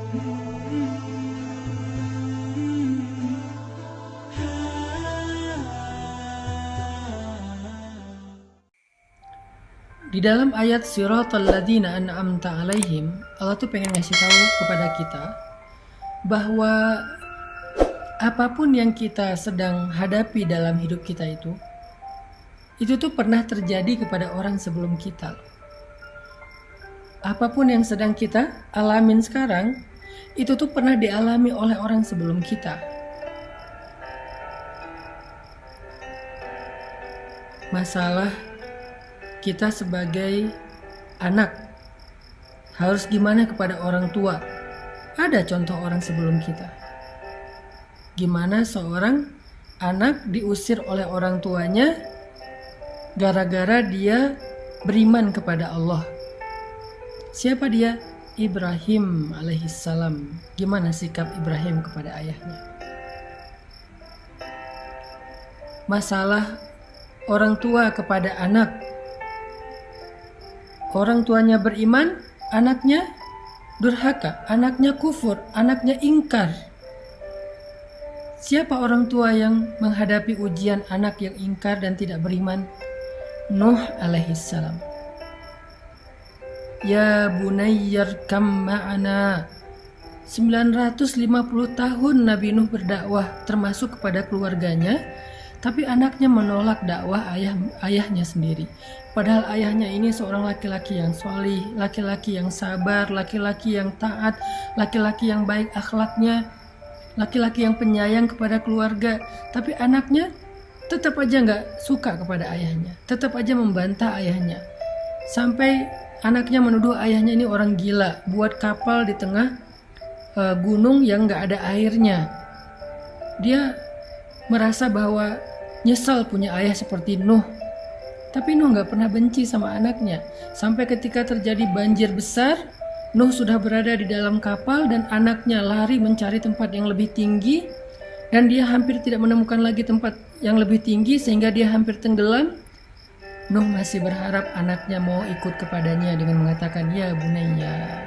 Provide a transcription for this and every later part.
Di dalam ayat Siratal ladzina an'amta alaihim, Allah tuh pengen ngasih tahu kepada kita bahwa apapun yang kita sedang hadapi dalam hidup kita itu tuh pernah terjadi kepada orang sebelum kita. Apapun yang sedang kita alamin sekarang, itu tuh pernah dialami oleh orang sebelum kita. Masalah kita sebagai anak harus gimana kepada orang tua. Ada contoh orang sebelum kita. Gimana seorang anak diusir oleh orang tuanya gara-gara dia beriman kepada Allah. Siapa dia? Ibrahim alaihissalam. Gimana sikap Ibrahim kepada ayahnya? Masalah orang tua kepada anak. Orang tuanya beriman, anaknya durhaka, anaknya kufur, anaknya ingkar. Siapa orang tua yang menghadapi ujian anak yang ingkar dan tidak beriman? Nuh alaihissalam. Ya bunayyarkam ma'ana. 950 tahun Nabi Nuh berdakwah termasuk kepada keluarganya, tapi anaknya menolak dakwah ayahnya sendiri. Padahal ayahnya ini seorang laki-laki yang solih, laki-laki yang sabar, laki-laki yang taat, laki-laki yang baik akhlaknya, laki-laki yang penyayang kepada keluarga. Tapi anaknya tetap aja gak suka kepada ayahnya, tetap aja membantah ayahnya. Sampai anaknya menuduh ayahnya ini orang gila, buat kapal di tengah gunung yang gak ada airnya. Dia merasa bahwa nyesal punya ayah seperti Nuh. Tapi Nuh gak pernah benci sama anaknya. Sampai ketika terjadi banjir besar, Nuh sudah berada di dalam kapal dan anaknya lari mencari tempat yang lebih tinggi, dan dia hampir tidak menemukan lagi tempat yang lebih tinggi sehingga dia hampir tenggelam. Nuh masih berharap anaknya mau ikut kepadanya dengan mengatakan, ya bunayya.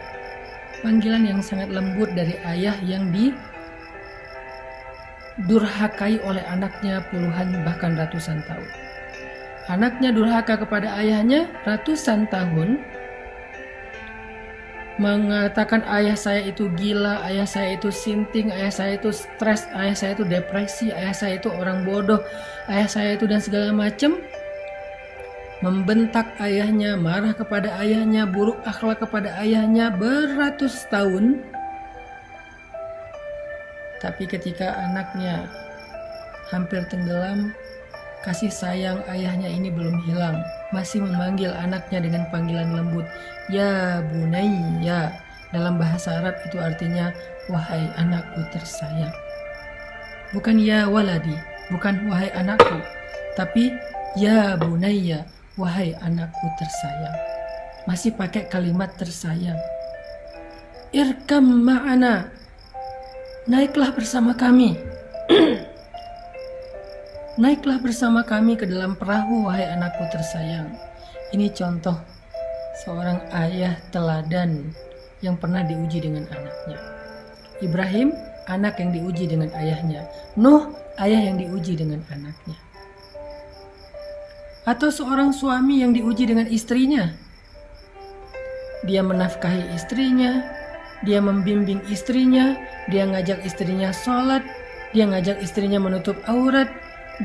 Panggilan yang sangat lembut dari ayah yang durhakai oleh anaknya puluhan bahkan ratusan tahun. Anaknya durhaka kepada ayahnya ratusan tahun, mengatakan ayah saya itu gila, ayah saya itu sinting, ayah saya itu stres, ayah saya itu depresi, ayah saya itu orang bodoh, ayah saya itu dan segala macam. Membentak ayahnya, marah kepada ayahnya, buruk akhlak kepada ayahnya beratus tahun. Tapi ketika anaknya hampir tenggelam, kasih sayang ayahnya ini belum hilang. Masih memanggil anaknya dengan panggilan lembut, ya bunayya. Dalam bahasa Arab itu artinya, wahai anakku tersayang. Bukan ya waladi, bukan wahai anakku, tapi ya bunayya, wahai anakku tersayang. Masih pakai kalimat tersayang. Irkam ma'ana, naiklah bersama kami. Naiklah bersama kami ke dalam perahu, wahai anakku tersayang. Ini contoh seorang ayah teladan yang pernah diuji dengan anaknya. Ibrahim, anak yang diuji dengan ayahnya. Nuh, ayah yang diuji dengan anaknya. Atau seorang suami yang diuji dengan istrinya. Dia menafkahi istrinya, dia membimbing istrinya, dia ngajak istrinya sholat, dia ngajak istrinya menutup aurat,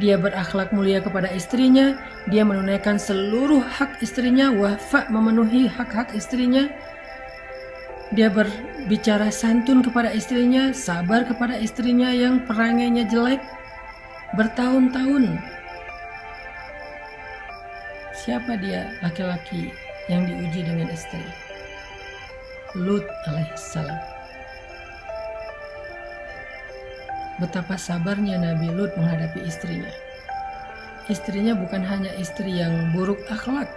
dia berakhlak mulia kepada istrinya, dia menunaikan seluruh hak istrinya, wafa memenuhi hak-hak istrinya. Dia berbicara santun kepada istrinya, sabar kepada istrinya yang perangainya jelek bertahun-tahun. Siapa dia laki-laki yang diuji dengan istri? Lut alaihissalam. Betapa sabarnya Nabi Lut menghadapi istrinya. Istrinya bukan hanya istri yang buruk akhlak,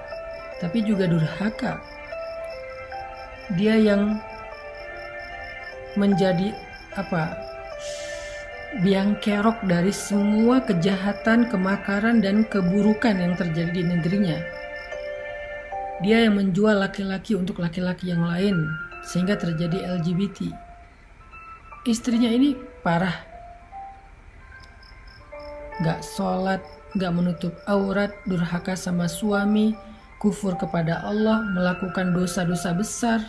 tapi juga durhaka. Dia yang menjadi biang kerok dari semua kejahatan, kemakaran, dan keburukan yang terjadi di negerinya. Dia yang menjual laki-laki untuk laki-laki yang lain, sehingga terjadi LGBT. istrinya ini parah, gak sholat, gak menutup aurat, durhaka sama suami, kufur kepada Allah, melakukan dosa-dosa besar.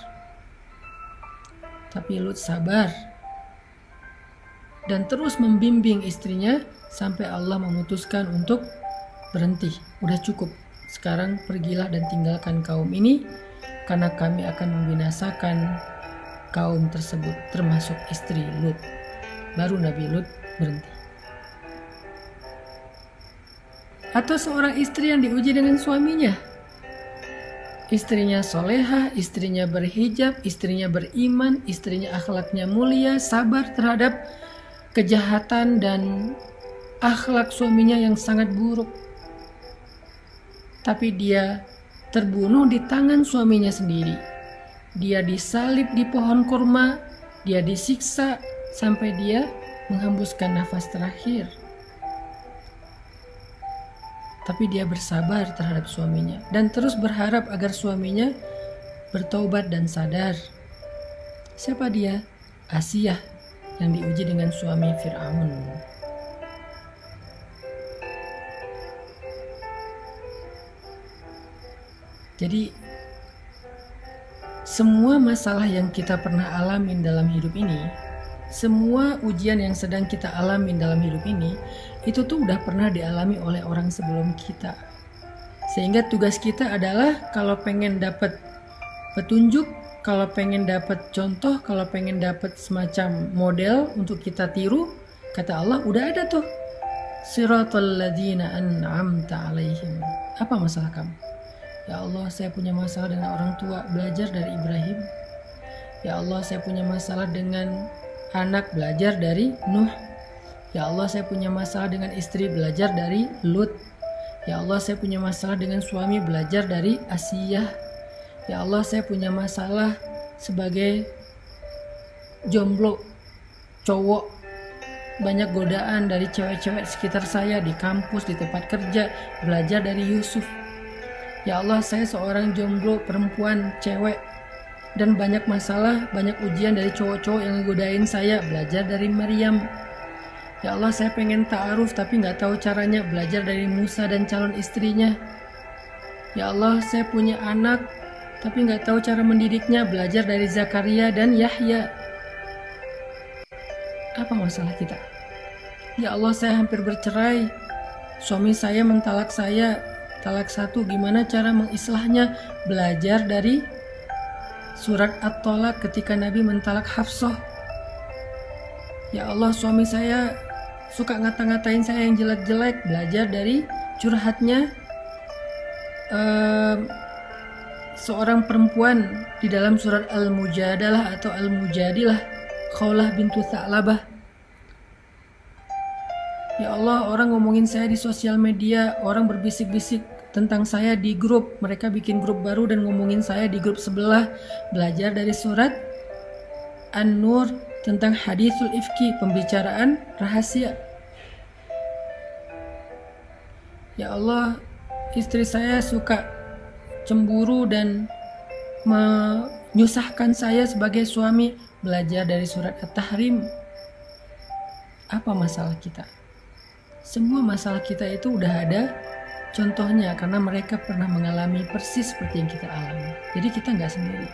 Tapi Lut sabar dan terus membimbing istrinya sampai Allah memutuskan untuk berhenti. Udah cukup, sekarang pergilah dan tinggalkan kaum ini, karena kami akan membinasakan kaum tersebut, termasuk istri Lut. Baru Nabi Lut berhenti. Atau seorang istri yang diuji dengan suaminya, istrinya solehah, istrinya berhijab, istrinya beriman, istrinya akhlaknya mulia, sabar terhadap kejahatan dan akhlak suaminya yang sangat buruk. Tapi dia terbunuh di tangan suaminya sendiri. Dia disalib di pohon kurma, dia disiksa sampai dia menghembuskan nafas terakhir. Tapi dia bersabar terhadap suaminya dan terus berharap agar suaminya bertaubat dan sadar. Siapa dia? Asiyah yang diuji dengan suami Fir'aun. Jadi semua masalah yang kita pernah alamin dalam hidup ini, semua ujian yang sedang kita alamin dalam hidup ini, itu tuh udah pernah dialami oleh orang sebelum kita. Sehingga tugas kita adalah kalau pengen dapat petunjuk, kalau pengen dapat contoh, kalau pengen dapat semacam model untuk kita tiru, kata Allah udah ada tuh. Siratal ladzina an'amta alaihim. Apa masalah kamu? Ya Allah, saya punya masalah dengan orang tua, belajar dari Ibrahim. Ya Allah, saya punya masalah dengan anak, belajar dari Nuh. Ya Allah, saya punya masalah dengan istri, belajar dari Lut. Ya Allah, saya punya masalah dengan suami, belajar dari Asiyah. Ya Allah, saya punya masalah sebagai jomblo, cowok, banyak godaan dari cewek-cewek sekitar saya di kampus, di tempat kerja, belajar dari Yusuf. Ya Allah, saya seorang jomblo perempuan, cewek, dan banyak masalah, banyak ujian dari cowok-cowok yang ngegodain saya, belajar dari Maryam. Ya Allah, saya pengen ta'aruf tapi gak tahu caranya, belajar dari Musa dan calon istrinya. Ya Allah, saya punya anak tapi gak tahu cara mendidiknya, belajar dari Zakaria dan Yahya. Apa masalah kita? Ya Allah, saya hampir bercerai, suami saya mentalak saya, talak satu, gimana cara mengislahnya, belajar dari surat At-Tolak ketika Nabi mentalak Hafsah. Ya Allah, suami saya suka ngata-ngatain saya yang jelek-jelek, belajar dari curhatnya seorang perempuan di dalam surat Al-Mujadalah atau Al-Mujadilah, Khawlah bintu Tha'labah. Ya Allah, orang ngomongin saya di sosial media, orang berbisik-bisik tentang saya di grup, mereka bikin grup baru dan ngomongin saya di grup sebelah, belajar dari surat An-Nur tentang haditsul ifki, pembicaraan rahasia. Ya Allah, istri saya suka cemburu dan menyusahkan saya sebagai suami, belajar dari surat At-Tahrim. Apa masalah kita? Semua masalah kita itu udah ada contohnya, karena mereka pernah mengalami persis seperti yang kita alami. Jadi kita nggak sendiri.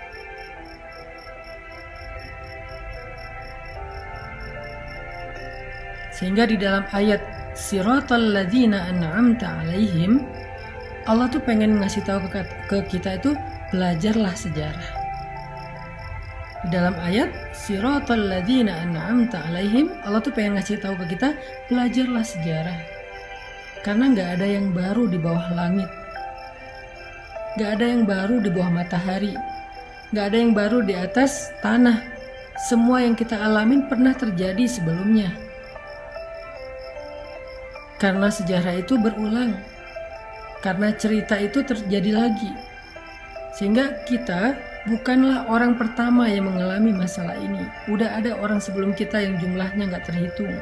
Sehingga di dalam ayat Siratal ladzina an'amta alaihim, Allah tuh pengen ngasih tahu ke kita itu, belajarlah sejarah. Di dalam ayat Siratal ladzina an'amta alaihim, Allah tuh pengen ngasih tahu ke kita, belajarlah sejarah. Karena gak ada yang baru di bawah langit, gak ada yang baru di bawah matahari, gak ada yang baru di atas tanah. Semua yang kita alamin pernah terjadi sebelumnya. Karena sejarah itu berulang, karena cerita itu terjadi lagi. Sehingga kita bukanlah orang pertama yang mengalami masalah ini. Udah ada orang sebelum kita yang jumlahnya gak terhitung.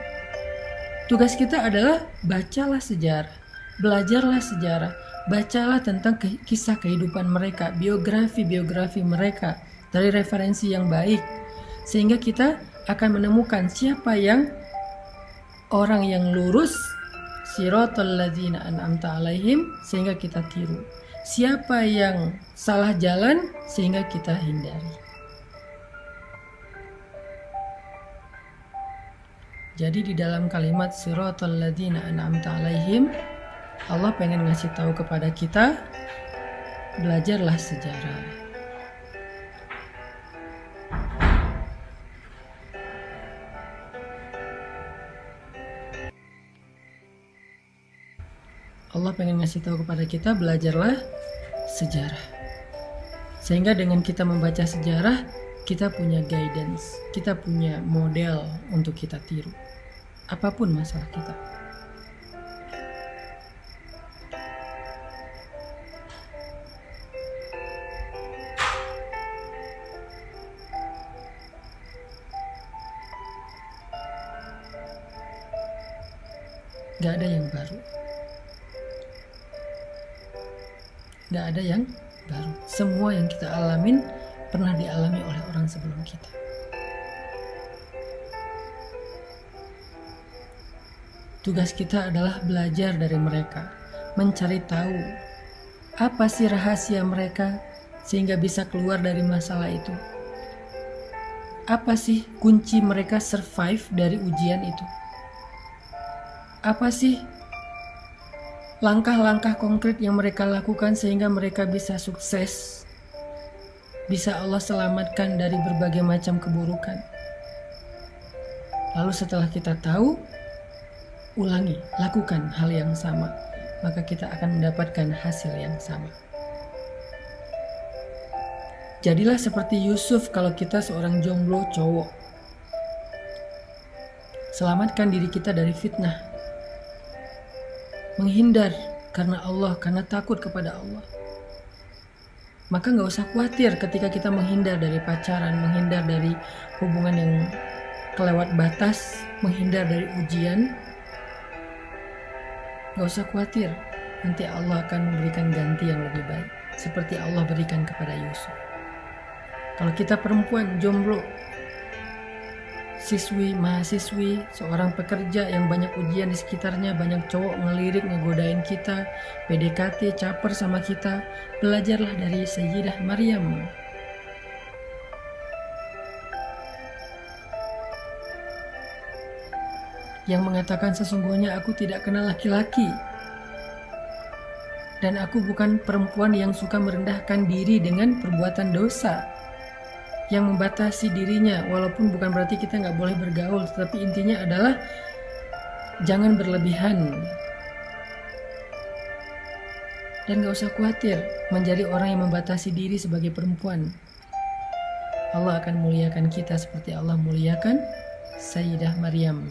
Tugas kita adalah bacalah sejarah, belajarlah sejarah, bacalah tentang kisah kehidupan mereka, biografi mereka dari referensi yang baik, sehingga kita akan menemukan siapa yang orang yang lurus, siratal ladzina an'amta alaihim, sehingga kita tiru. Siapa yang salah jalan sehingga kita hindari. Jadi di dalam kalimat siratal ladzina an'amta alaihim, Allah pengen ngasih tahu kepada kita, belajarlah sejarah. Allah pengen ngasih tahu kepada kita, belajarlah sejarah. Sehingga dengan kita membaca sejarah, kita punya guidance, kita punya model untuk kita tiru. Apapun masalah kita. Gak ada yang baru. Gak ada yang baru. Semua yang kita alamin pernah dialami oleh orang sebelum kita. Tugas kita adalah belajar dari mereka, mencari tahu apa sih rahasia mereka sehingga bisa keluar dari masalah itu. Apa sih kunci mereka survive dari ujian itu? Apa sih langkah-langkah konkret yang mereka lakukan sehingga mereka bisa sukses, bisa Allah selamatkan dari berbagai macam keburukan. Lalu setelah kita tahu, ulangi, lakukan hal yang sama, maka kita akan mendapatkan hasil yang sama. Jadilah seperti Yusuf kalau kita seorang jomblo cowok. Selamatkan diri kita dari fitnah. Menghindar karena Allah, karena takut kepada Allah. Maka gak usah khawatir ketika kita menghindar dari pacaran, menghindar dari hubungan yang kelewat batas, menghindar dari ujian. Gak usah khawatir, nanti Allah akan memberikan ganti yang lebih baik, seperti Allah berikan kepada Yusuf. Kalau kita perempuan jomblo, siswi, mahasiswi, seorang pekerja yang banyak ujian di sekitarnya, banyak cowok ngelirik, ngegodain kita, PDKT, caper sama kita, belajarlah dari Sayyidah Maryam. Yang mengatakan sesungguhnya aku tidak kenal laki-laki. Dan aku bukan perempuan yang suka merendahkan diri dengan perbuatan dosa. Yang membatasi dirinya, walaupun bukan berarti kita nggak boleh bergaul, tetapi intinya adalah jangan berlebihan. Dan gak usah khawatir menjadi orang yang membatasi diri sebagai perempuan. Allah akan muliakan kita seperti Allah muliakan Sayyidah Maryam,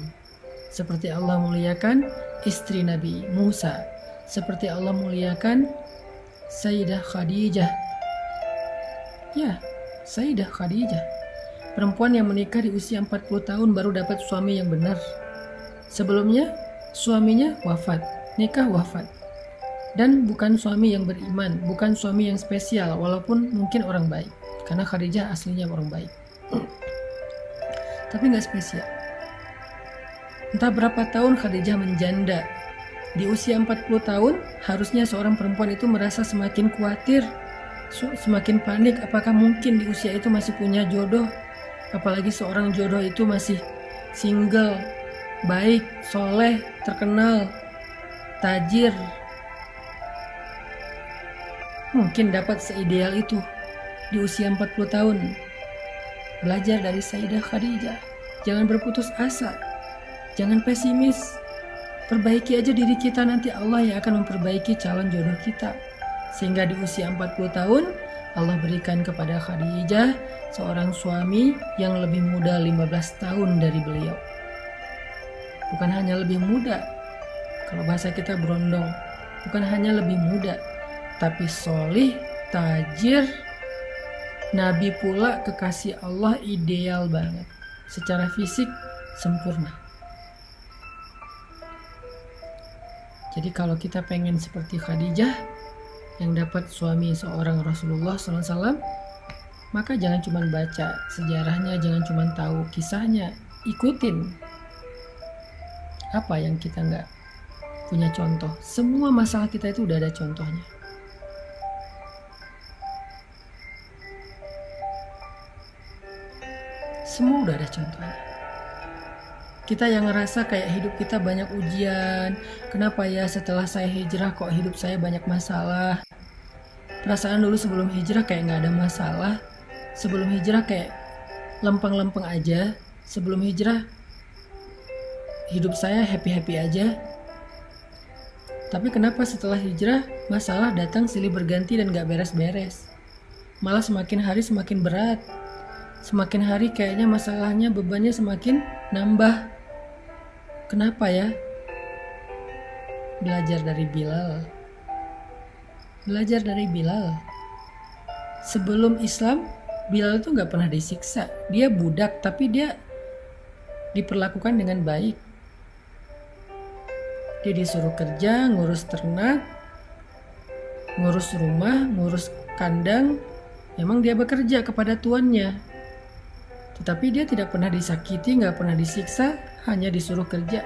seperti Allah muliakan istri Nabi Musa, seperti Allah muliakan Sayyidah Khadijah. Ya, Sayyidah Khadijah, perempuan yang menikah di usia 40 tahun baru dapat suami yang benar. Sebelumnya suaminya wafat, nikah wafat. Dan bukan suami yang beriman, bukan suami yang spesial, walaupun mungkin orang baik. Karena Khadijah aslinya orang baik. Tapi gak spesial. Entah berapa tahun Khadijah menjanda. Di usia 40 tahun, harusnya seorang perempuan itu merasa semakin khawatir, semakin panik, apakah mungkin di usia itu masih punya jodoh. Apalagi seorang jodoh itu masih single, baik, soleh, terkenal, tajir. Mungkin dapat seideal itu di usia 40 tahun. Belajar dari Sayyidah Khadijah. Jangan berputus asa. Jangan pesimis. Perbaiki aja diri kita, nanti Allah yang akan memperbaiki calon jodoh kita. Sehingga di usia 40 tahun Allah berikan kepada Khadijah seorang suami yang lebih muda 15 tahun dari beliau. Bukan hanya lebih muda, kalau bahasa kita berondong, bukan hanya lebih muda, tapi solih, tajir, Nabi pula, kekasih Allah, ideal banget. Secara fisik sempurna. Jadi kalau kita pengen seperti Khadijah yang dapat suami seorang Rasulullah SAW, Maka jangan cuma baca sejarahnya, jangan cuma tahu kisahnya, ikutin. Apa yang kita nggak punya contoh? Semua masalah kita itu udah ada contohnya. Semua udah ada contohnya. Kita yang ngerasa kayak hidup kita banyak ujian, kenapa ya setelah saya hijrah kok hidup saya banyak masalah? Perasaan dulu sebelum hijrah kayak nggak ada masalah, sebelum hijrah kayak lempeng-lempeng aja, sebelum hijrah hidup saya happy-happy aja. Tapi kenapa setelah hijrah masalah datang silih berganti dan gak beres-beres? Malah semakin hari semakin berat. Semakin hari kayaknya masalahnya, bebannya semakin nambah. Kenapa ya? Belajar dari Bilal. Belajar dari Bilal. Sebelum Islam, Bilal itu gak pernah disiksa. Dia budak tapi dia diperlakukan dengan baik. Dia disuruh kerja, ngurus ternak, ngurus rumah, ngurus kandang. Memang dia bekerja kepada tuannya. Tetapi dia tidak pernah disakiti, nggak pernah disiksa, hanya disuruh kerja.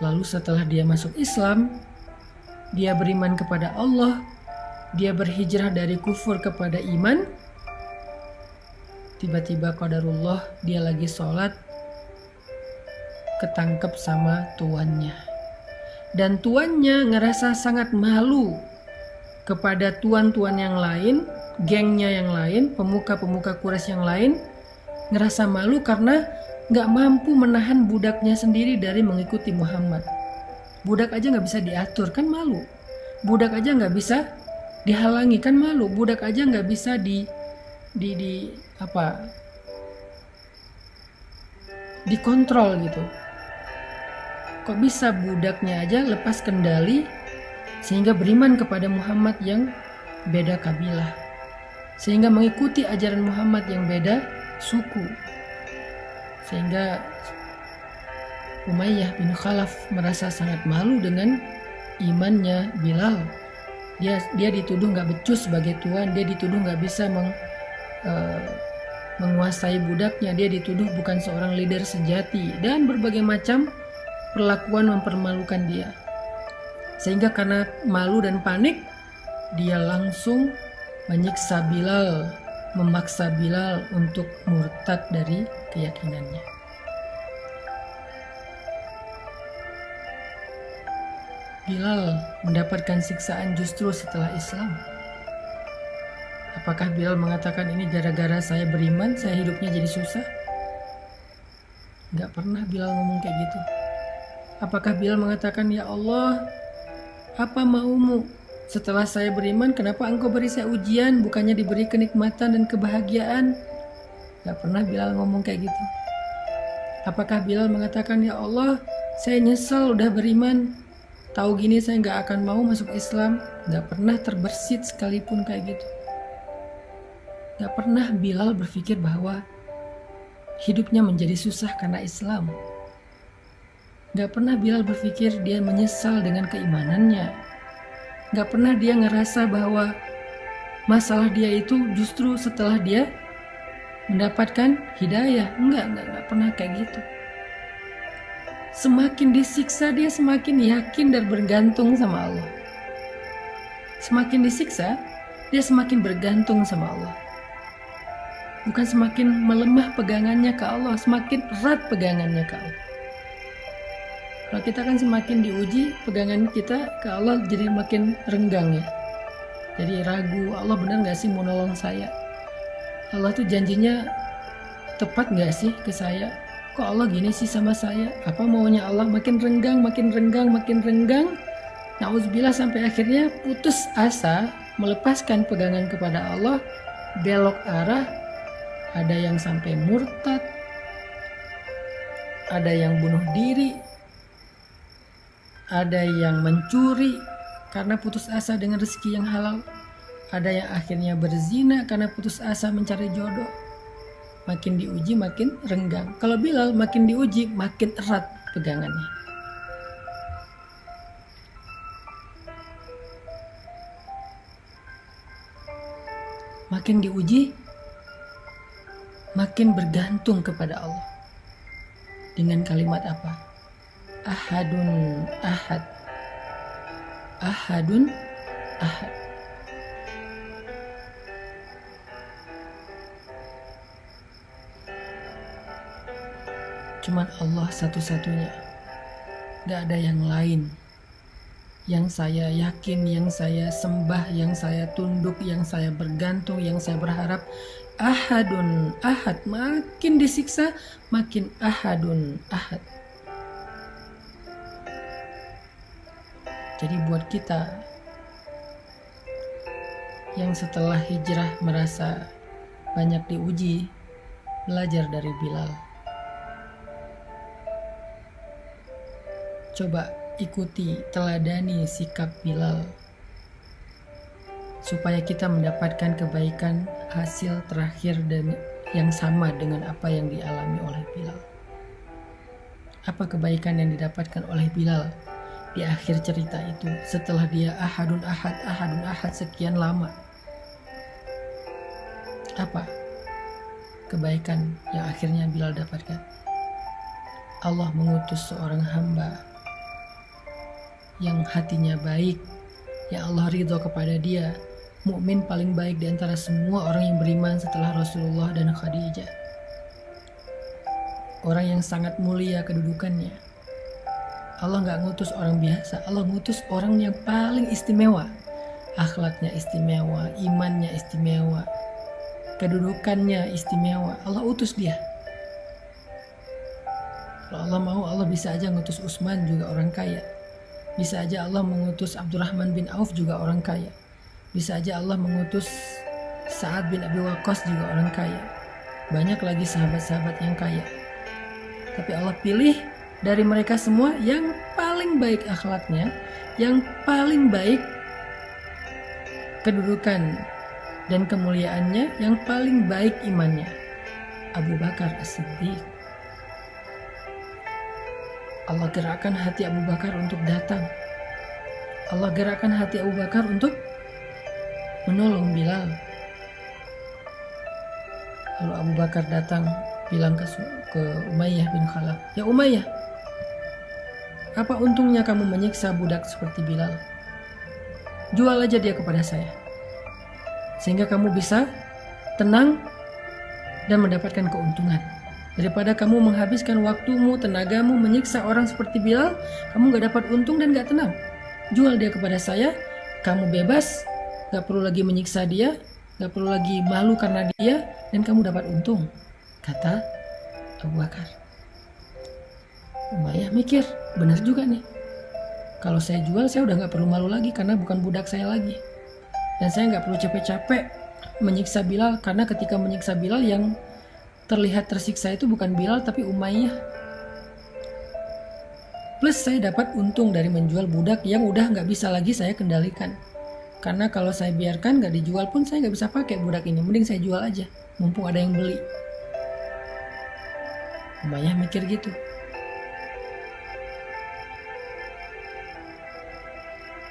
Lalu setelah dia masuk Islam, dia beriman kepada Allah, dia berhijrah dari kufur kepada iman. Tiba-tiba qadarullah dia lagi sholat, ketangkep sama tuannya. Dan tuannya ngerasa sangat malu kepada tuan-tuan yang lain, gengnya yang lain, pemuka-pemuka Quraisy yang lain. Ngerasa malu karena gak mampu menahan budaknya sendiri dari mengikuti Muhammad. Budak aja gak bisa diatur, kan malu. Budak aja gak bisa dihalangi, kan malu. Budak aja gak bisa dikontrol gitu. Kok bisa budaknya aja lepas kendali sehingga beriman kepada Muhammad yang beda kabilah, sehingga mengikuti ajaran Muhammad yang beda suku, sehingga Umayyah bin Khalaf merasa sangat malu dengan imannya Bilal. Dia dituduh nggak becus sebagai tuan, dia dituduh nggak bisa menguasai budaknya, dia dituduh bukan seorang leader sejati, dan berbagai macam perlakuan mempermalukan dia. Sehingga karena malu dan panik, dia langsung menyiksa Bilal, memaksa Bilal untuk murtad dari keyakinannya. Bilal mendapatkan siksaan justru setelah Islam. Apakah Bilal mengatakan ini gara-gara saya beriman, saya hidupnya jadi susah? Gak pernah Bilal ngomong kayak gitu. Apakah Bilal mengatakan, ya Allah, apa maumu? Setelah saya beriman, kenapa engkau beri saya ujian, bukannya diberi kenikmatan dan kebahagiaan? Gak pernah Bilal ngomong kayak gitu. Apakah Bilal mengatakan, ya Allah, saya nyesal udah beriman, tahu gini saya gak akan mau masuk Islam? Gak pernah terbersit sekalipun kayak gitu. Gak pernah Bilal berpikir bahwa hidupnya menjadi susah karena Islam. Gak pernah Bilal berpikir dia menyesal dengan keimanannya. Gak pernah dia ngerasa bahwa masalah dia itu justru setelah dia mendapatkan hidayah. Enggak pernah kayak gitu. Semakin disiksa dia semakin yakin dan bergantung sama Allah. Semakin disiksa dia semakin bergantung sama Allah. Bukan semakin melemah pegangannya ke Allah, semakin erat pegangannya ke Allah. Kalau kita kan semakin diuji, pegangan kita ke Allah jadi makin renggang ya. Jadi ragu, Allah benar gak sih mau nolong saya? Allah tuh janjinya tepat gak sih ke saya? Kok Allah gini sih sama saya? Apa maunya Allah? Makin renggang. Nauzubillah sampai akhirnya putus asa, melepaskan pegangan kepada Allah, belok arah. Ada yang sampai murtad, ada yang bunuh diri, ada yang mencuri karena putus asa dengan rezeki yang halal, ada yang akhirnya berzina karena putus asa mencari jodoh. Makin diuji makin renggang. Kalau Bilal makin diuji makin erat pegangannya. makin diuji, makin bergantung kepada Allah. Dengan kalimat apa? Ahadun ahad. Ahadun ahad. Cuman Allah satu-satunya. Gak ada yang lain yang saya yakin, yang saya sembah, yang saya tunduk, yang saya bergantung, yang saya berharap. Ahadun ahad. Makin disiksa, makin ahadun ahad. Jadi buat kita yang setelah hijrah merasa banyak diuji, belajar dari Bilal. Coba ikuti, teladani sikap Bilal supaya kita mendapatkan kebaikan hasil terakhir dan yang sama dengan apa yang dialami oleh Bilal. Apa kebaikan yang didapatkan oleh Bilal di akhir cerita itu setelah dia ahadun ahad sekian lama? Apa kebaikan yang akhirnya Bilal dapatkan? Allah mengutus seorang hamba yang hatinya baik, yang Allah ridho kepada dia, mukmin paling baik di antara semua orang yang beriman setelah Rasulullah dan Khadijah. Orang yang sangat mulia kedudukannya. Allah gak ngutus orang biasa, Allah ngutus orang yang paling istimewa. Akhlaknya istimewa, imannya istimewa, kedudukannya istimewa. Allah utus dia. Kalau Allah mau, Allah bisa aja ngutus Utsman, juga orang kaya. Bisa aja Allah mengutus Abdurrahman bin Auf, juga orang kaya. Bisa aja Allah mengutus Sa'ad bin Abi Waqqas, juga orang kaya. Banyak lagi sahabat-sahabat yang kaya. Tapi Allah pilih dari mereka semua yang paling baik akhlaknya, yang paling baik kedudukan dan kemuliaannya, yang paling baik imannya. Abu Bakar As-Siddiq. Allah gerakkan hati Abu Bakar untuk datang. Allah gerakkan hati Abu Bakar untuk menolong Bilal. Lalu Abu Bakar datang bilang ke Umayyah bin Khalaf, "Ya Umayyah, apa untungnya kamu menyiksa budak seperti Bilal? Jual aja dia kepada saya, sehingga kamu bisa tenang dan mendapatkan keuntungan. Daripada kamu menghabiskan waktumu, tenagamu menyiksa orang seperti Bilal, kamu gak dapat untung dan gak tenang. Jual dia kepada saya, kamu bebas, gak perlu lagi menyiksa dia, gak perlu lagi malu karena dia, dan kamu dapat untung," kata Abu Bakar. Umayyah mikir, benar juga nih. Kalau saya jual, saya udah gak perlu malu lagi karena bukan budak saya lagi. Dan saya gak perlu capek-capek menyiksa Bilal, karena ketika menyiksa Bilal yang terlihat tersiksa itu bukan Bilal tapi Umayyah. Plus saya dapat untung dari menjual budak yang udah gak bisa lagi saya kendalikan. Karena kalau saya biarkan gak dijual pun saya gak bisa pakai budak ini. Mending saya jual aja, mumpung ada yang beli. Umayyah mikir gitu.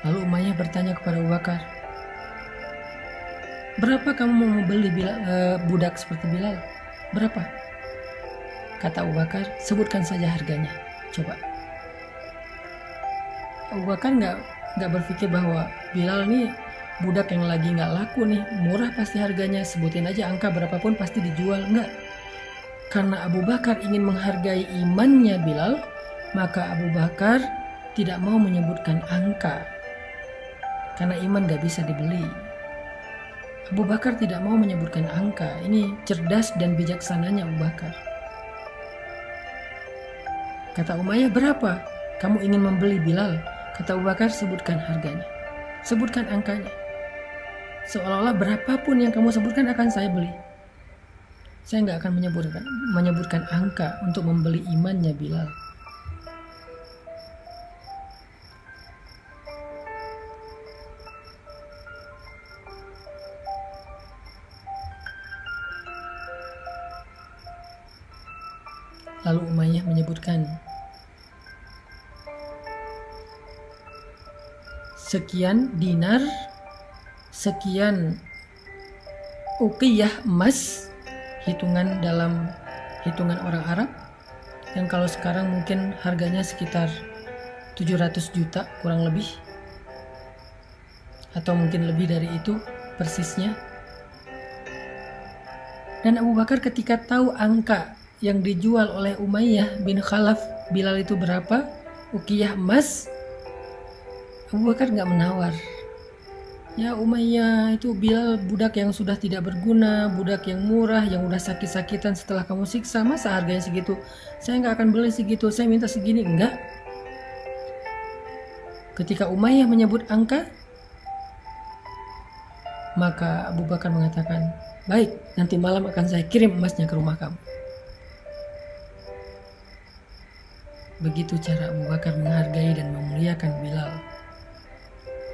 Lalu Umayyah bertanya kepada Abu Bakar, "Berapa kamu mau beli budak seperti Bilal? Berapa?" Kata Abu Bakar, "Sebutkan saja harganya, coba." Abu Bakar nggak berpikir bahwa Bilal nih budak yang lagi nggak laku nih, murah pasti harganya, sebutin aja angka berapapun pasti dijual. Nggak. Karena Abu Bakar ingin menghargai imannya Bilal, maka Abu Bakar tidak mau menyebutkan angka. Karena iman gak bisa dibeli. Abu Bakar tidak mau menyebutkan angka. Ini cerdas dan bijaksananya Abu Bakar. Kata Umayyah, "Berapa kamu ingin membeli Bilal?" Kata Abu Bakar, "Sebutkan harganya. Sebutkan angkanya. Seolah-olah berapapun yang kamu sebutkan akan saya beli. Saya gak akan menyebutkan angka untuk membeli imannya Bilal." Lalu Umayyah menyebutkan sekian dinar, sekian uqiyah emas, hitungan dalam hitungan orang Arab, yang kalau sekarang mungkin harganya sekitar 700 juta kurang lebih, atau mungkin lebih dari itu persisnya. Dan Abu Bakar ketika tahu angka yang dijual oleh Umayyah bin Khalaf Bilal itu berapa, uqiyah emas, Abu Bakar nggak menawar. Ya Umayyah, itu Bilal budak yang sudah tidak berguna, budak yang murah, yang udah sakit-sakitan setelah kamu siksa, masa harganya segitu? Saya nggak akan beli segitu, saya minta segini. Enggak. Ketika Umayyah menyebut angka, maka Abu Bakar mengatakan, baik, nanti malam akan saya kirim emasnya ke rumah kamu. Begitu cara Abu Bakar menghargai dan memuliakan Bilal.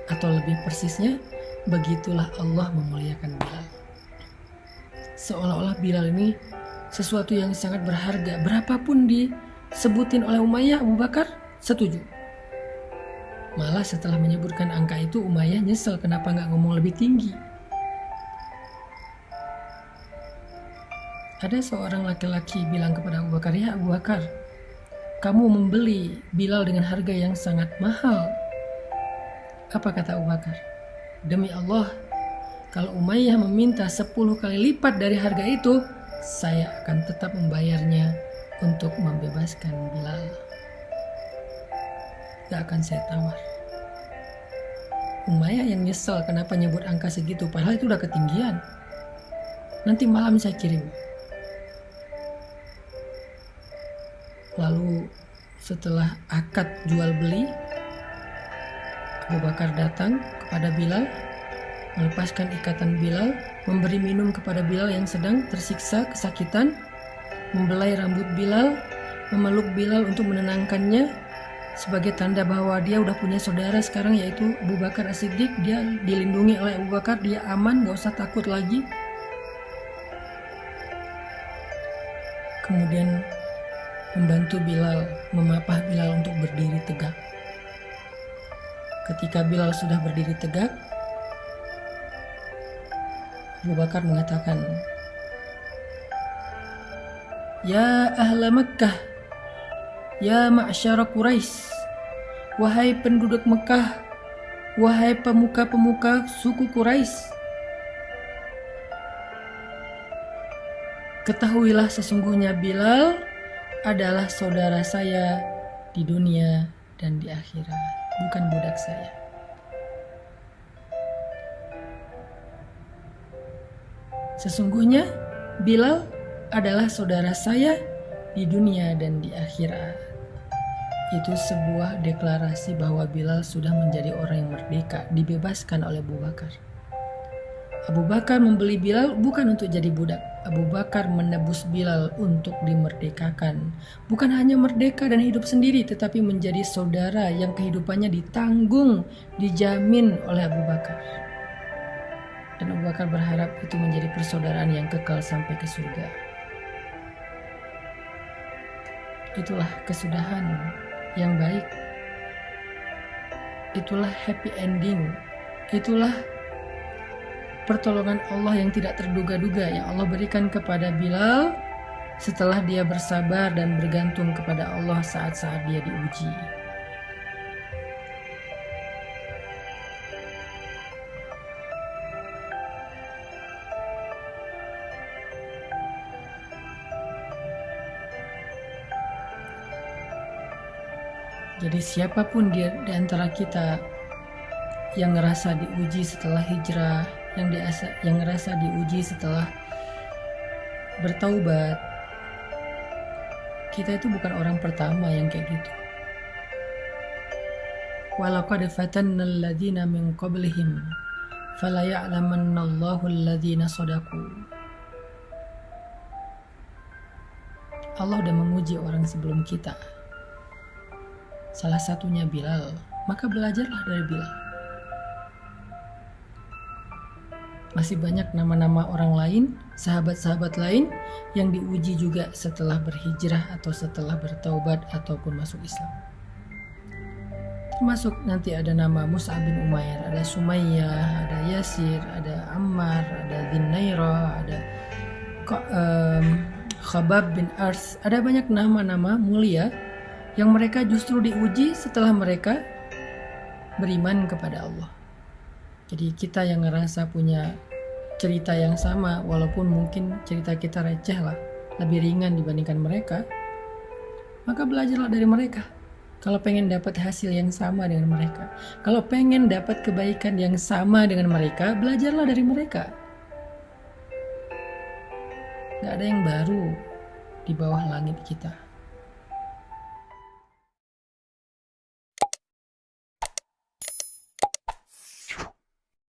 Atau lebih persisnya, begitulah Allah memuliakan Bilal. Seolah-olah Bilal ini sesuatu yang sangat berharga. Berapapun disebutin oleh Umayyah, Abu Bakar setuju. Malah setelah menyebutkan angka itu, Umayyah nyesel kenapa nggak ngomong lebih tinggi. Ada seorang laki-laki bilang kepada Abu Bakar, ya Abu Bakar, kamu membeli Bilal dengan harga yang sangat mahal. Apa kata Abu Bakar? Demi Allah, kalau Umayyah meminta 10 kali lipat dari harga itu, saya akan tetap membayarnya untuk membebaskan Bilal. Gak akan saya tawar. Umayyah yang nyesel kenapa nyebut angka segitu, padahal itu udah ketinggian. Nanti malam saya kirim. Lalu setelah akad jual beli, Abu Bakar datang kepada Bilal, melepaskan ikatan Bilal, memberi minum kepada Bilal yang sedang tersiksa kesakitan, membelai rambut Bilal, memeluk Bilal untuk menenangkannya, sebagai tanda bahwa dia udah punya saudara sekarang, yaitu Abu Bakar As-Siddiq. Dia dilindungi oleh Abu Bakar, dia aman, gak usah takut lagi. Kemudian membantu Bilal, memapah Bilal untuk berdiri tegak. Ketika Bilal sudah berdiri tegak, Abu Bakar mengatakan, ya ahla Makkah, ya ma'syara Quraisy, wahai penduduk Mekah, wahai pemuka-pemuka suku Quraisy, ketahuilah sesungguhnya Bilal adalah saudara saya di dunia dan di akhirat, bukan budak saya. Sesungguhnya Bilal adalah saudara saya di dunia dan di akhirat. Itu sebuah deklarasi bahwa Bilal sudah menjadi orang yang merdeka, dibebaskan oleh Abu Bakar. Abu Bakar membeli Bilal bukan untuk jadi budak. Abu Bakar menebus Bilal untuk dimerdekakan. Bukan hanya merdeka dan hidup sendiri, tetapi menjadi saudara yang kehidupannya ditanggung, dijamin oleh Abu Bakar. Dan Abu Bakar berharap itu menjadi persaudaraan yang kekal sampai ke surga. Itulah kesudahan yang baik. Itulah happy ending. Itulah pertolongan Allah yang tidak terduga-duga yang Allah berikan kepada Bilal setelah dia bersabar dan bergantung kepada Allah saat-saat dia diuji. Jadi siapapun di antara kita yang ngerasa diuji setelah hijrah, yang ngerasa diuji setelah bertaubat, kita itu bukan orang pertama yang kayak gitu. Walaqad fatanna alladhina min qablihim fala ya'lamannallahu alladhina shadaqu. Allah udah menguji orang sebelum kita. Salah satunya Bilal, maka belajarlah dari Bilal. Masih banyak nama-nama orang lain, sahabat-sahabat lain yang diuji juga setelah berhijrah atau setelah bertaubat ataupun masuk Islam. Termasuk nanti ada nama Mus'ab bin Umair, ada Sumayyah, ada Yasir, ada Ammar, ada Dinaira, ada Khabab bin Ars. Ada banyak nama-nama mulia yang mereka justru diuji setelah mereka beriman kepada Allah. Jadi kita yang ngerasa punya cerita yang sama, walaupun mungkin cerita kita receh lah, lebih ringan dibandingkan mereka, maka belajarlah dari mereka. Kalau pengen dapat hasil yang sama dengan mereka, kalau pengen dapat kebaikan yang sama dengan mereka, belajarlah dari mereka. Gak ada yang baru di bawah langit kita.